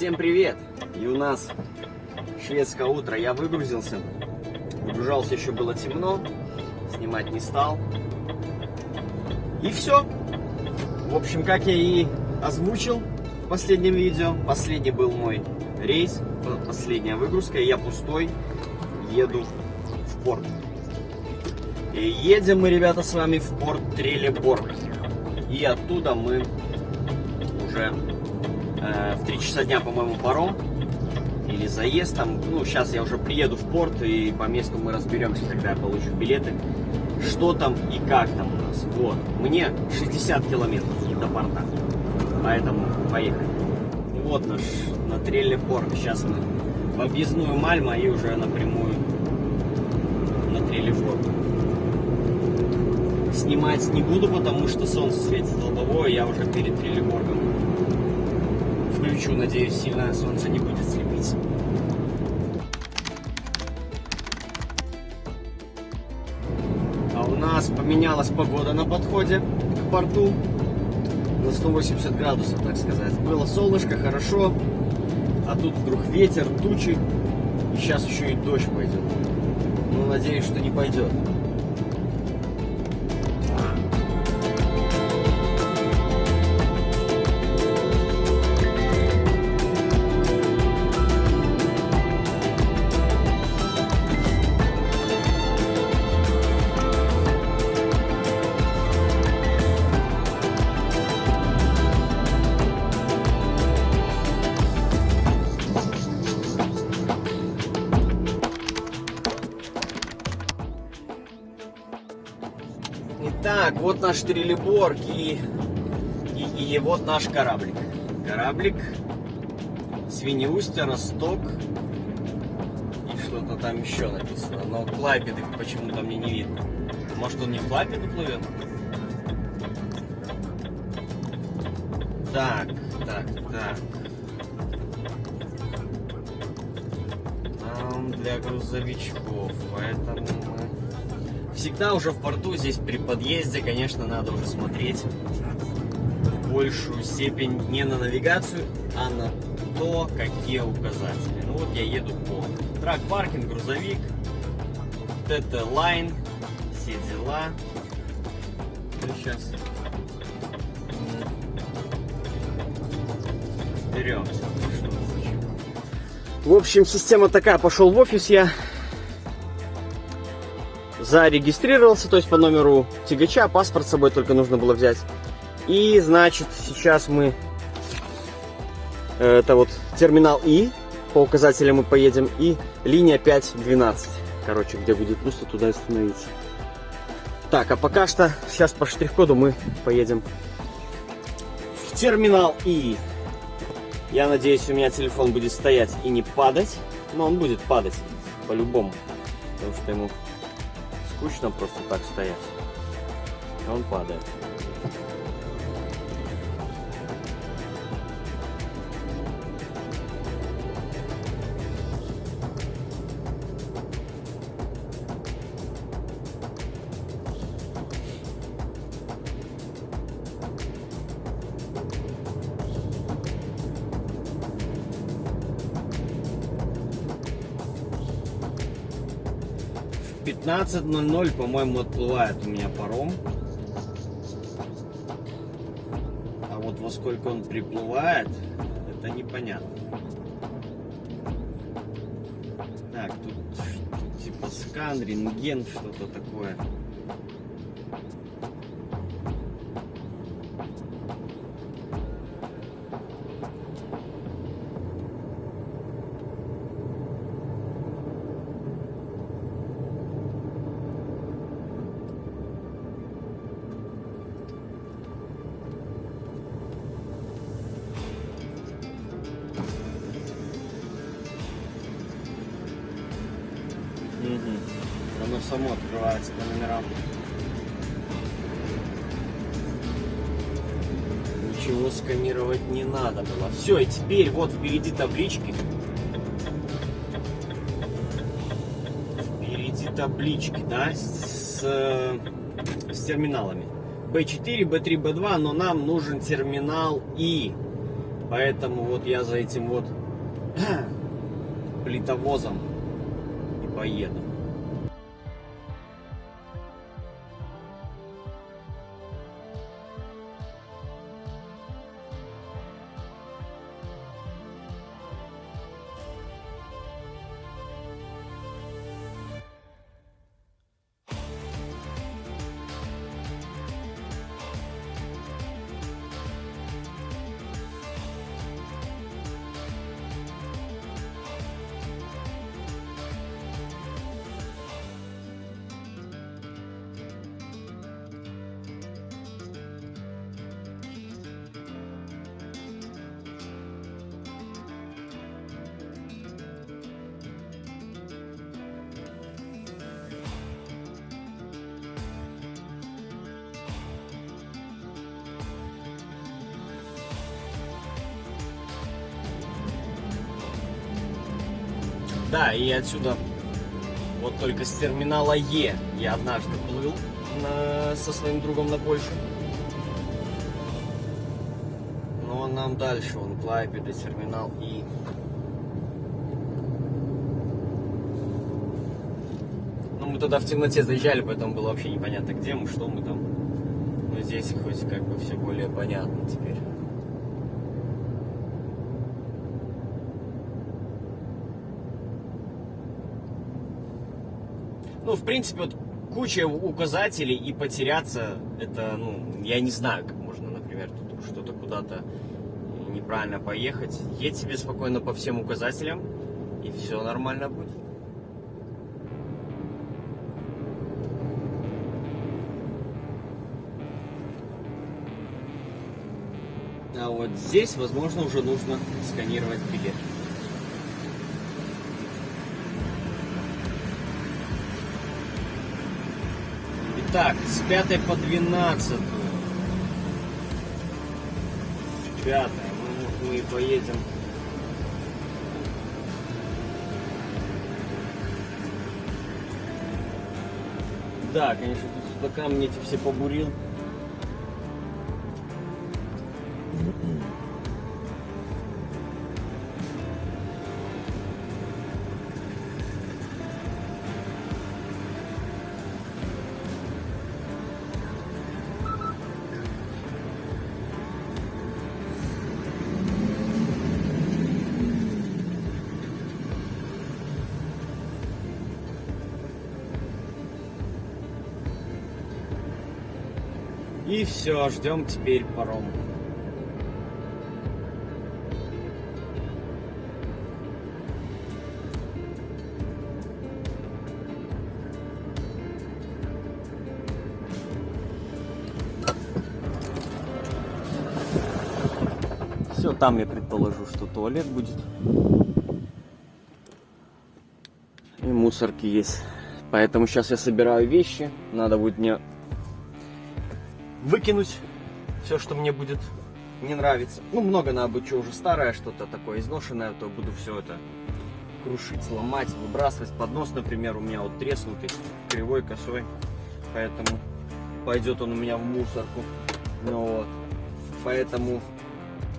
Всем привет! И у нас шведское утро. Я выгрузился. Выгружался еще было темно. Снимать не стал. И все. В общем, как я и озвучил в последнем видео. Последний был мой рейс. Последняя выгрузка. И я пустой еду в порт. И едем мы, ребята, с вами в порт Трелеборг. И оттуда мы уже в 3 часа дня, по-моему, паром или заезд там. Ну, сейчас я уже приеду в порт, и по месту мы разберемся, когда я получу билеты, что там и как там у нас. Вот, мне 60 километров до порта, поэтому поехали. Вот наш на Трелеборг. Сейчас мы в объездную Мальма и уже напрямую на Трелеборг. Снимать не буду, потому что солнце светит лобовое, я уже перед Трелеборгом включу, надеюсь, сильное солнце не будет слепить. А у нас поменялась погода на подходе к порту на 180 градусов, так сказать. Было солнышко, хорошо, а тут вдруг ветер, тучи, и сейчас еще и дождь пойдет. Но надеюсь, что не пойдет. Итак, вот наш Трелеборг и вот наш кораблик. Кораблик Свинеустье, Росток и что-то там еще написано. Но Клайпеды почему-то мне не видно. Может, он не в Клайпеду плывет? Так. Там для грузовичков, поэтому мы... Всегда уже в порту, здесь при подъезде, конечно, надо уже смотреть в большую степень не на навигацию, а на то, какие указатели. Ну вот я еду по трак-паркинг, грузовик, ТТ-лайн, все дела. Сейчас разберемся. В общем, система такая, пошел в офис я. Зарегистрировался, то есть по номеру тягача, паспорт с собой только нужно было взять. И, значит, сейчас мы... Это вот терминал И, по указателям мы поедем, и линия 512. Короче, где будет пусто, туда и остановиться. Так, а пока что, сейчас по штрих-коду мы поедем в терминал И. Я надеюсь, у меня телефон будет стоять и не падать. Но он будет падать, по-любому. Потому что ему... скучно просто так стоять. Он падает. В 15:00, по-моему, отплывает у меня паром. А вот во сколько он приплывает, это непонятно. Так, тут типа скан, рентген, что-то такое. Оно само открывается по номерам. Ничего сканировать не надо было. Все, и теперь вот впереди таблички. Впереди таблички, да, с терминалами. B4, B3, B2, но нам нужен терминал И. Поэтому вот я за этим вот плитовозом и поеду. Да, и отсюда, вот только с терминала Е я однажды плыл со своим другом на Польшу. Но нам дальше, он Клайпеда, терминал И. Ну, мы туда в темноте заезжали, поэтому было вообще непонятно, где мы, что мы там. Но здесь хоть как бы все более понятно теперь. Ну, в принципе, вот куча указателей и потеряться, это, ну, я не знаю, как можно, например, тут что-то куда-то неправильно поехать. Едь себе спокойно по всем указателям, и все нормально будет. А вот здесь, возможно, уже нужно сканировать билет. Так, с 5 по 12. 5. Мы поедем. Да, конечно, тут камни эти все побурил. И все, ждем теперь паром. Все, там я предположу, что туалет будет. И мусорки есть. Поэтому сейчас я собираю вещи. Надо будет мне выкинуть все, что мне будет не нравиться. Ну, много надо будет, что уже старое, что-то такое изношенное, то буду все это крушить, ломать, выбрасывать. Поднос, например, у меня вот треснутый, кривой, косой. Поэтому пойдет он у меня в мусорку. Ну вот. Поэтому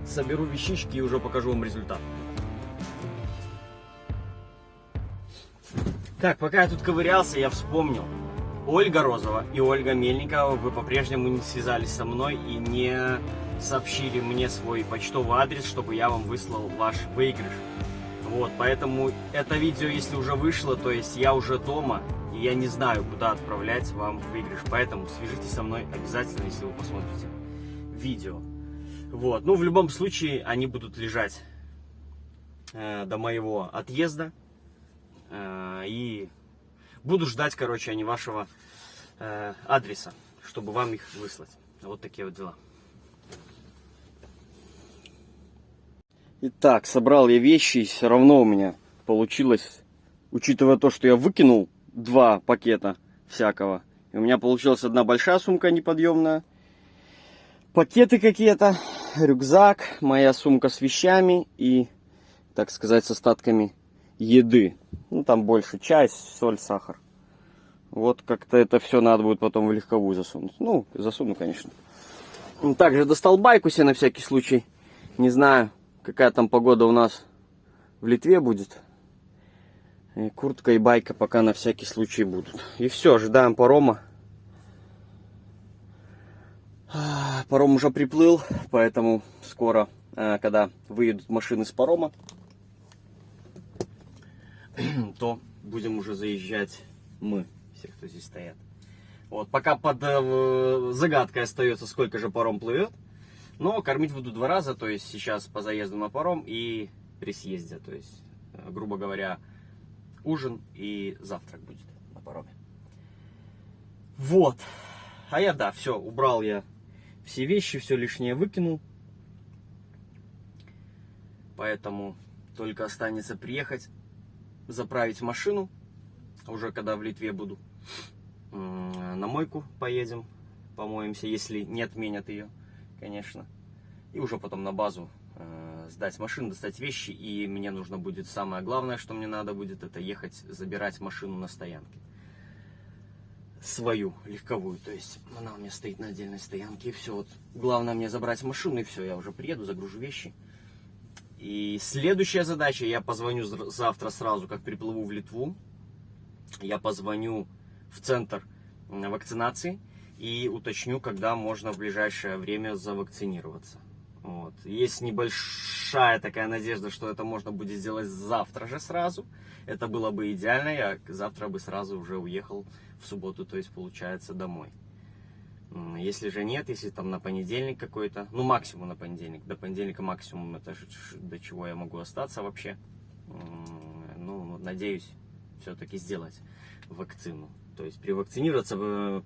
соберу вещички и уже покажу вам результат. Так, пока я тут ковырялся, я вспомнил. Ольга Розова и Ольга Мельникова, вы по-прежнему не связались со мной и не сообщили мне свой почтовый адрес, чтобы я вам выслал ваш выигрыш. Вот, поэтому это видео, если уже вышло, то есть я уже дома, и я не знаю, куда отправлять вам выигрыш. Поэтому свяжитесь со мной обязательно, если вы посмотрите видео. Вот, ну в любом случае они будут лежать до моего отъезда. И буду ждать, короче, они вашего адреса, чтобы вам их выслать. Вот такие вот дела. Итак, собрал я вещи, и все равно у меня получилось, учитывая то, что я выкинул 2 пакета всякого, и у меня получилась одна большая сумка неподъемная, пакеты какие-то, рюкзак, моя сумка с вещами и, так сказать, с остатками еды. Ну, там больше чай, соль, сахар. Вот как-то это все надо будет потом в легковую засунуть. Ну, засуну, конечно. Также достал байку себе на всякий случай. Не знаю, какая там погода у нас в Литве будет. И куртка и байка пока на всякий случай будут. И все, ожидаем парома. Паром уже приплыл, поэтому скоро, когда выедут машины с парома, то будем уже заезжать мы, все, кто здесь стоят. Вот, пока под загадкой остается, сколько же паром плывет. Но кормить буду 2 раза, то есть сейчас по заезду на паром и при съезде. То есть, грубо говоря, ужин и завтрак будет на пароме. Вот. А я, да, все, убрал я все вещи, все лишнее выкинул. Поэтому только останется приехать, заправить машину. Уже когда в Литве буду. На мойку поедем, помоемся, если не отменят ее, конечно. И уже потом на базу сдать машину, достать вещи. И мне нужно будет, самое главное, что мне надо будет, это ехать забирать машину на стоянке. Свою, легковую. То есть она у меня стоит на отдельной стоянке. И все, вот главное мне забрать машину, и все, я уже приеду, загружу вещи. И следующая задача, я позвоню завтра сразу, как приплыву в Литву. Я позвоню в центр вакцинации и уточню, когда можно в ближайшее время завакцинироваться. Вот. Есть небольшая такая надежда, что это можно будет сделать завтра же сразу. Это было бы идеально, я завтра бы сразу уже уехал в субботу, то есть получается домой. Если же нет, если там на понедельник какой-то, ну максимум на понедельник, до понедельника максимум, это же до чего я могу остаться вообще. Ну, надеюсь все-таки сделать вакцину. То есть привакцинироваться.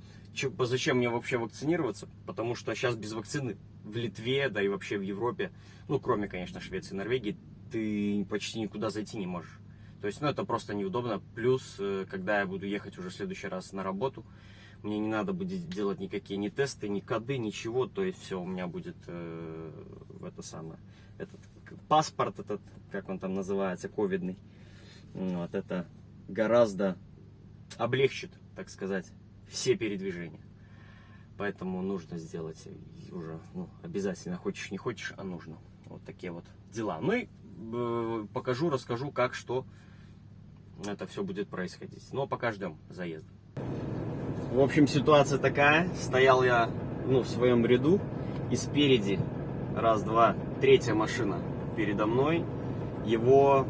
Зачем мне вообще вакцинироваться? Потому что сейчас без вакцины в Литве, да и вообще в Европе, ну кроме, конечно, Швеции и Норвегии, ты почти никуда зайти не можешь. То есть, ну это просто неудобно. Плюс, когда я буду ехать уже в следующий раз на работу, мне не надо будет делать никакие ни тесты, ни коды, ничего. То есть все у меня будет этот паспорт, этот, как он там называется, ковидный. Вот это гораздо облегчит, так сказать, все передвижения. Поэтому нужно сделать уже, ну, обязательно, хочешь не хочешь, а нужно. Вот такие вот дела. Ну и покажу, расскажу, как, что это все будет происходить. Но пока ждем заезда. В общем, ситуация такая. Стоял я, ну, в своем ряду, и спереди, раз, два, третья машина передо мной. Его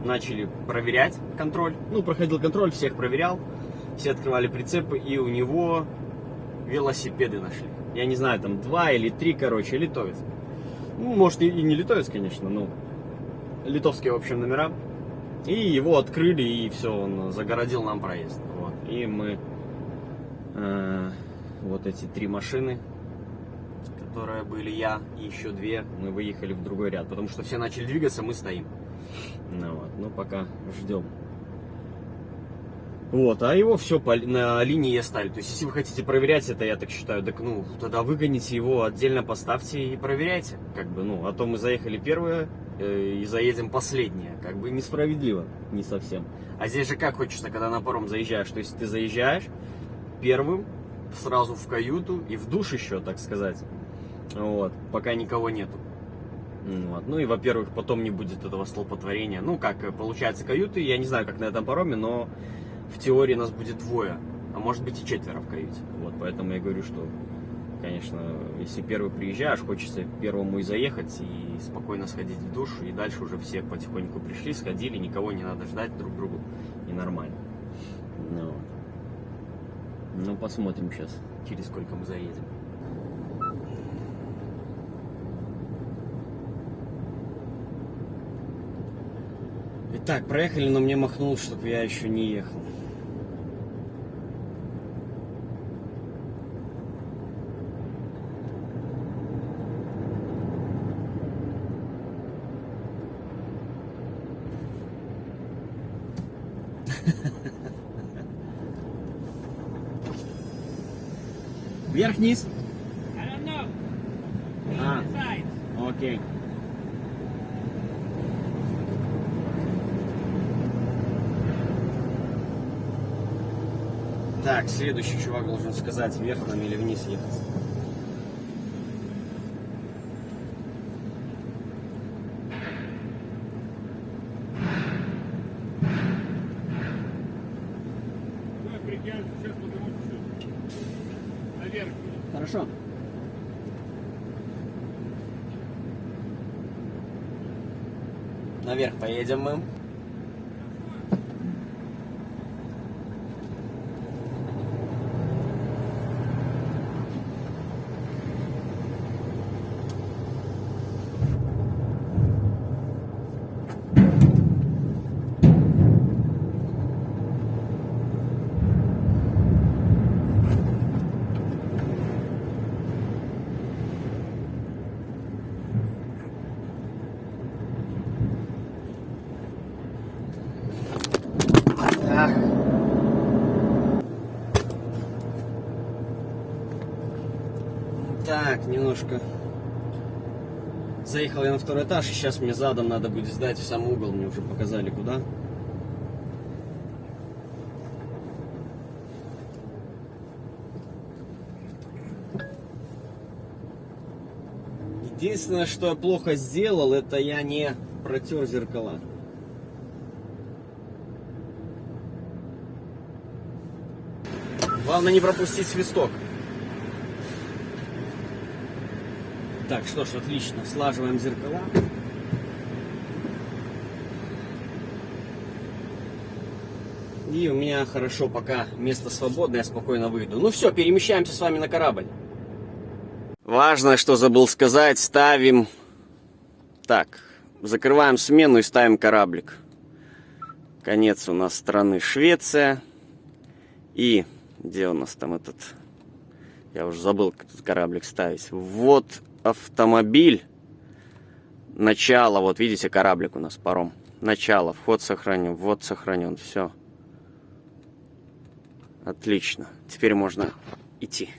начали проверять, контроль. Ну, проходил контроль, всех проверял. Все открывали прицепы, и у него велосипеды нашли. Я не знаю, там 2 или 3, короче, литовец. Ну, может, и не литовец, конечно, но литовские, в общем, номера. И его открыли, и все, он загородил нам проезд. Вот. И мы, вот эти 3 машины, которые были, я и еще 2, мы выехали в другой ряд. Потому что все начали двигаться, мы стоим. Ну, вот, ну пока ждем. Вот, а его все на линии оставили. То есть, если вы хотите проверять это, я так считаю, так, ну, тогда выгоните его, отдельно поставьте и проверяйте. Как бы, ну, а то мы заехали первые и заедем последние. Как бы несправедливо, не совсем. А здесь же как хочется, когда на паром заезжаешь. То есть, ты заезжаешь первым, сразу в каюту и в душ еще, так сказать. Вот, пока никого нету. Вот. Ну и, во-первых, потом не будет этого столпотворения. Ну, как получается, каюты, я не знаю, как на этом пароме, но в теории нас будет 2, а может быть и 4 в каюте. Вот, поэтому я говорю, что, конечно, если первый приезжаешь, хочется первому и заехать, и спокойно сходить в душ, и дальше уже все потихоньку пришли, сходили, никого не надо ждать друг другу, и нормально. Ну, ну посмотрим сейчас, через сколько мы заедем. Итак, проехали, но мне махнул, чтобы я еще не ехал. Вверх-вниз? Окей. Так, следующий чувак должен сказать, вверх нам или вниз ехать. Хорошо. Наверх поедем мы. Так, немножко заехал я на второй этаж, и сейчас мне задом надо будет сдать в сам угол, мне уже показали куда. Единственное, что я плохо сделал, это я не протер зеркала. Главное не пропустить свисток. Так, что ж, отлично. Слаживаем зеркала. И у меня хорошо, пока место свободное, я спокойно выйду. Ну все, перемещаемся с вами на корабль. Важно, что забыл сказать, ставим... Так, закрываем смену и ставим кораблик. Конец у нас страны Швеция. И где у нас там этот... Я уже забыл, как этот кораблик ставить. Вот автомобиль. Начало, вот видите, кораблик у нас, паром. Начало, вход сохранен, ввод сохранен, все. Отлично. Теперь можно идти.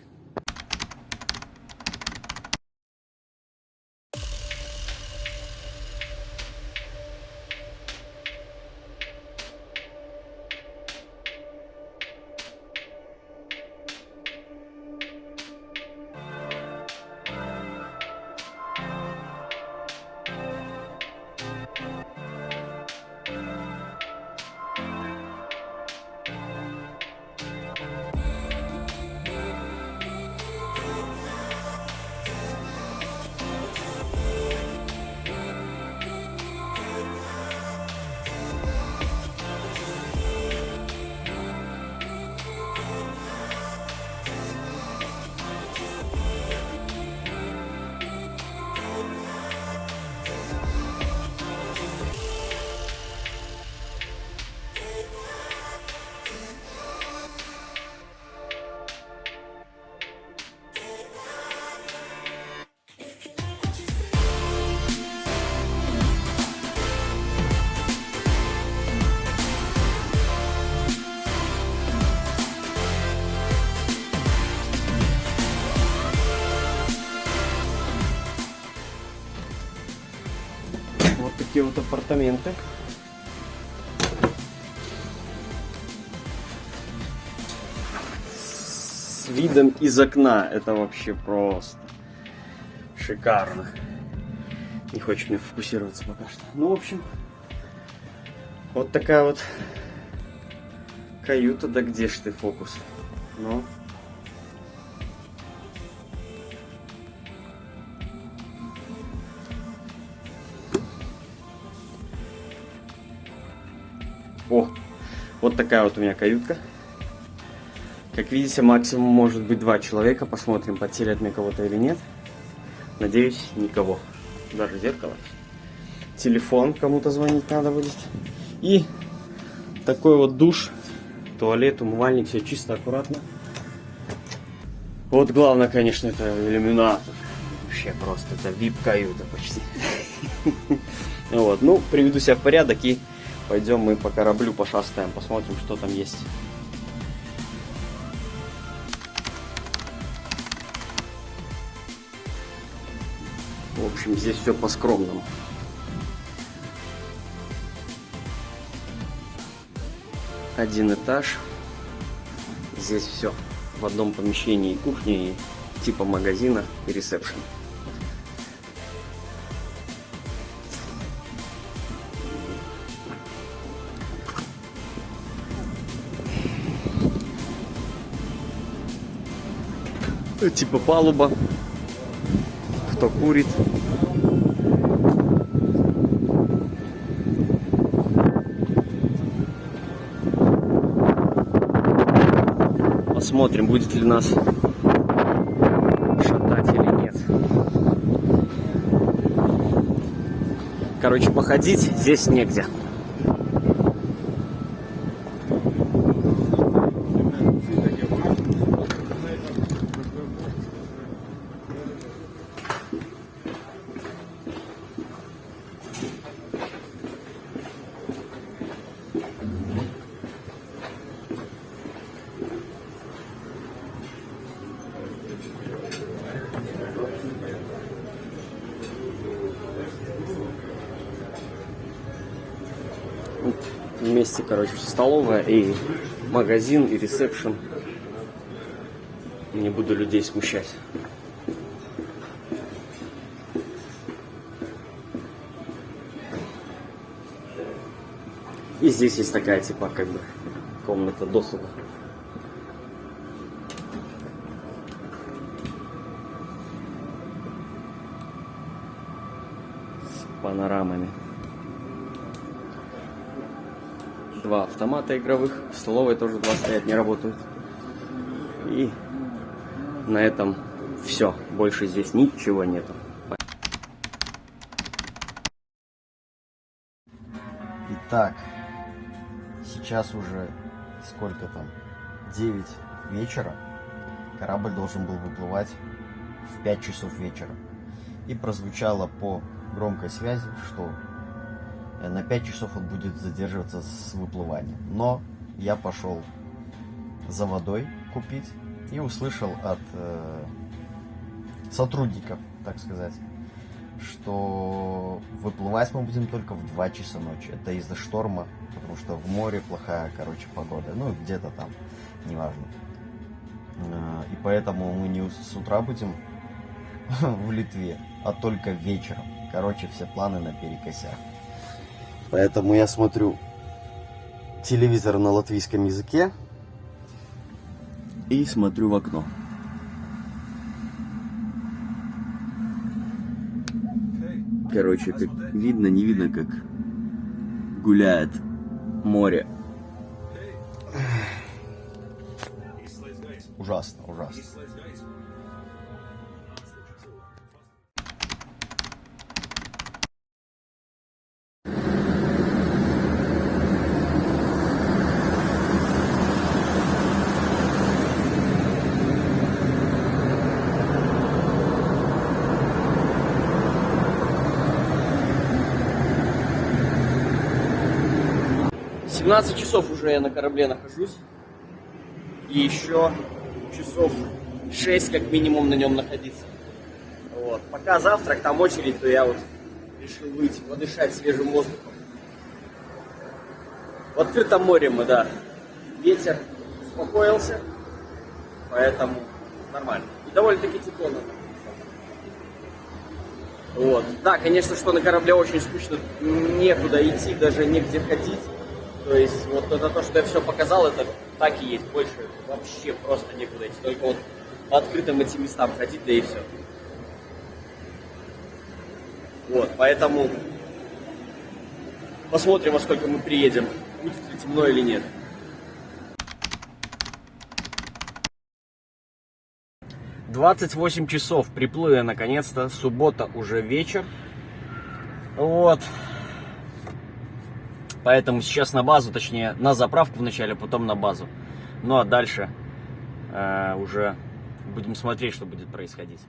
Вот такие вот апартаменты. С видом из окна. Это вообще просто шикарно. Не хочет мне фокусироваться пока что. Ну, в общем, вот такая вот каюта. Да где ж ты, фокус? Ну. О, вот такая вот у меня каютка. Как видите, максимум может быть 2 человека. Посмотрим, подселят мне кого-то или нет. Надеюсь, никого. Даже зеркало. Телефон кому-то звонить надо будет. И такой вот душ, туалет, умывальник, все чисто, аккуратно. Вот главное, конечно, это иллюминатор. Вообще просто, это VIP-каюта почти. Вот, ну, приведу себя в порядок и пойдем мы по кораблю пошастаем, посмотрим, что там есть. В общем, здесь все по-скромному. Один этаж. Здесь все в одном помещении: и кухня, и типа магазина, и ресепшн. Типа палуба. Кто курит. Посмотрим, будет ли нас шатать или нет. Короче, походить здесь негде. Вместе, короче, столовая и магазин, и ресепшн. Не буду людей смущать. И здесь есть такая, типа, как бы, комната досуга. С панорамами. 2 автомата игровых. В столовой тоже 2 стоят, не работают. И на этом все. Больше здесь ничего нету. Итак, сейчас уже сколько там? 9 вечера. Корабль должен был выплывать в 5 часов вечера. И прозвучало по громкой связи, что на 5 часов он будет задерживаться с выплыванием. Но я пошел за водой купить и услышал от сотрудников, так сказать, что выплывать мы будем только в 2 часа ночи. Это из-за шторма, потому что в море плохая, короче, погода. Ну, где-то там, неважно. И поэтому мы не с утра будем в Литве, а только вечером. Короче, все планы наперекосяк. Поэтому я смотрю телевизор на латвийском языке и смотрю в окно. Короче, как видно, не видно, как гуляет море. Ужасно, ужасно. — 17 часов уже я на корабле нахожусь. И еще часов 6 как минимум на нем находиться. Вот. Пока завтрак, там очередь, то я вот решил выйти, подышать свежим воздухом. В открытом море мы, да. Ветер успокоился, поэтому нормально. И довольно-таки тепло. Вот. Да, конечно, что на корабле очень скучно, некуда идти, даже негде ходить. То есть вот это то, что я все показал, это так и есть. Больше вообще просто некуда идти. Только вот по открытым этим местам ходить, да и все. Вот, поэтому посмотрим, во сколько мы приедем. Будет ли темно или нет. — 28 часов приплыли наконец-то. Суббота уже вечер. Вот. Поэтому сейчас на базу, точнее на заправку вначале, потом на базу. Ну а дальше уже будем смотреть, что будет происходить.